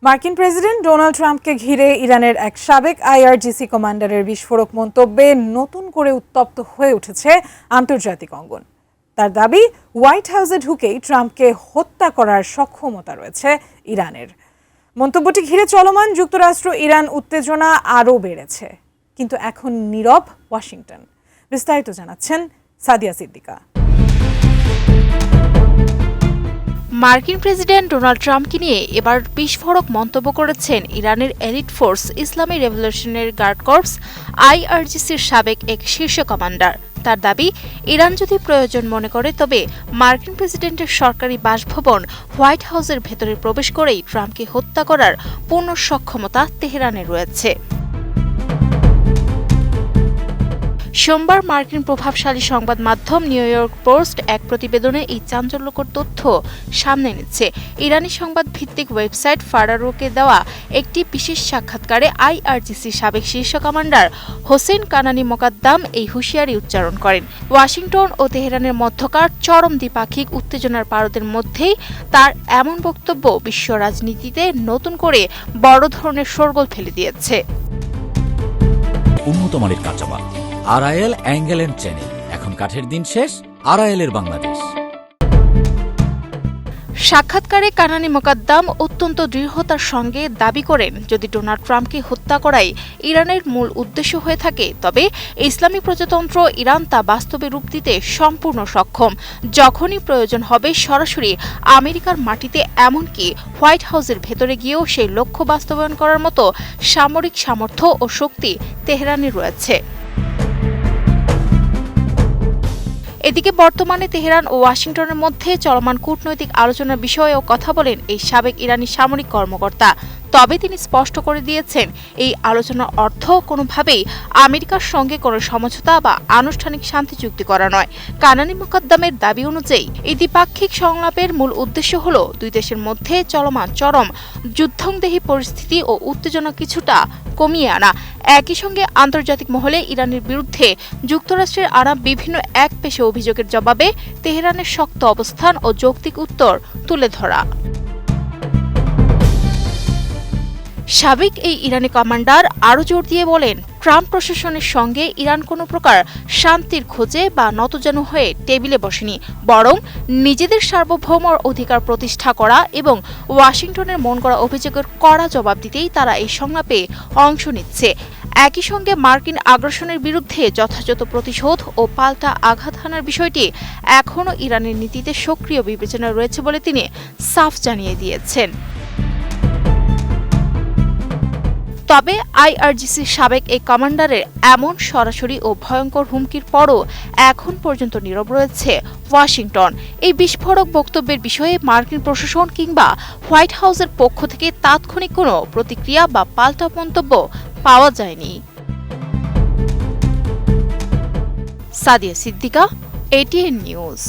মার্কিন president Donald ট্রাম্পকে ঘিরে ইরানের এক সাবেক আইআরজিসি কমান্ডারের বিস্ফোরক মন্তব্যে নতুন করে উত্তপ্ত হয়ে উঠেছে আন্তর্জাতিক অঙ্গন। তার দাবি, হোয়াইট হাউসে ঢুকেই ট্রাম্পকে হত্যা করার সক্ষমতা রয়েছে ইরানের। মন্তব্যটি ঘিরে চলমান যুক্তরাষ্ট্র ইরান উত্তেজনা আরও বেড়েছে, কিন্তু এখন নীরব ওয়াশিংটন। বিস্তারিত জানাচ্ছেন সাদিয়া সিদ্দিকা। মার্কিন প্রেসিডেন্ট ডোনাল্ড ট্রাম্পকে নিয়ে এবার বিস্ফোরক মন্তব্য করেছেন ইরানের এলিট ফোর্স ইসলামী রেভলিউশনারি গার্ড কর্পস আইআরজিসির সাবেক এক শীর্ষ কমান্ডার। তার দাবি, ইরান যদি প্রয়োজন মনে করে তবে মার্কিন প্রেসিডেন্টের সরকারি বাসভবন হোয়াইট হাউসের ভেতরে প্রবেশ করেই ট্রাম্পকে হত্যা করার পূর্ণ সক্ষমতা তেহরানে রয়েছে। সোমবার মার্কিন প্রভাবশালী সংবাদ মাধ্যম নিউ ইয়র্ক পোস্ট এক প্রতিবেদনে এই চাঞ্চল্যকর তথ্য সামনে এনেছে। ইরানি সংবাদ ভিত্তিক ওয়েবসাইট ফারারোকে দেওয়া একটি বিশেষ সাক্ষাৎকারে আইআরজিসির সাবেক শীর্ষ কমান্ডার হোসেন কানানি মোকাদ্দাম এই হুঁশিয়ারি উচ্চারণ করেন। ওয়াশিংটন ও তেহরানের মধ্যকার চরম দ্বিপাক্ষিক উত্তেজনার পারদের মধ্যেই তার এমন বক্তব্য বিশ্ব রাজনীতিতে নতুন করে বড় ধরনের শোরগোল ফেলে দিয়েছে। উন্নত মানের কাঁচামাল আরআইএল অ্যাঙ্গেল এন্ড চ্যানেল, এখন কাঠের দিন শেষ, আরআইএল-এর বাংলাদেশ। সাক্ষাৎকারে কানানি মোকাদ্দাম অত্যন্ত দৃঢ়তার সঙ্গে দাবি করেন, যদি ডোনাল্ড ট্রাম্পকে হত্যা করাই ইরানের মূল উদ্দেশ্য হয়ে থাকে তবে ইসলামী প্রজাতন্ত্র ইরান তা বাস্তবে রূপ দিতে সম্পূর্ণ সক্ষম। যখনই প্রয়োজন হবে সরাসরি আমেরিকার মাটিতে, এমনকি হোয়াইট হাউসের ভেতরে গিয়েও সেই লক্ষ্য বাস্তবায়ন করার মতো সামরিক সামর্থ্য ও শক্তি তেহরানে রয়েছে। এদিকে বর্তমানে তেহরান ও ওয়াশিংটনের মধ্যে চলমান কূটনৈতিক আলোচনার বিষয়েও কথা বলেন এই সাবেক ইরানি সামরিক কর্মকর্তা। তবে তিনি স্পষ্ট করে দিয়েছেন, এই আলোচনার অর্থ কোনোভাবেই আমেরিকার সঙ্গে কোনো সমঝোতা বা আনুষ্ঠানিক শান্তি চুক্তি করা নয়। কানানি মোকাদ্দামের দাবি অনুযায়ী এই দ্বিপাক্ষিক সংলাপের মূল উদ্দেশ্য হল দুই দেশের মধ্যে চলমান চরম যুদ্ধংদেহী পরিস্থিতি ও উত্তেজনা কিছুটা কমিয়ে আনা। একই সঙ্গে আন্তর্জাতিক মহলে ইরানের বিরুদ্ধে যুক্তরাষ্ট্রের আনা বিভিন্ন একপেশে অভিযোগের জবাবে তেহরানের শক্ত অবস্থান ও যৌক্তিক উত্তর তুলে ধরা। সাবেক এই ইরানি কমান্ডার আরও জোর দিয়ে বলেন, ট্রাম্প প্রশাসনের সঙ্গে ইরান কোনো প্রকার শান্তির খোঁজে বা নতজানু হয়ে টেবিলে বসেনি, বরং নিজেদের সার্বভৌম অধিকার প্রতিষ্ঠা করা এবং ওয়াশিংটনের মন করা অভিযোগের কড়া জবাব দিতেই তারা এই সংলাপে অংশ নিচ্ছে। একই সঙ্গে মার্কিন আগ্রাসনের বিরুদ্ধে যথাযথ প্রতিশোধ ও পাল্টা আঘাত হানার বিষয়টি এখনও ইরানের নীতিতে সক্রিয় বিবেচনা রয়েছে বলে তিনি সাফ জানিয়ে দিয়েছেন। তবে আইআরজিসির সাবেক এই কমান্ডারের এমন সরাসরি ও ভয়ঙ্কর হুমকির পরও এখন পর্যন্ত নীরব রয়েছে ওয়াশিংটন। এই বিস্ফোরক বক্তব্যের বিষয়ে মার্কিন প্রশাসন কিংবা হোয়াইট হাউসের পক্ষ থেকে তাৎক্ষণিক কোনো প্রতিক্রিয়া বা পাল্টা মন্তব্য পাওয়া যায়নি। Sadia Siddika, ATN news.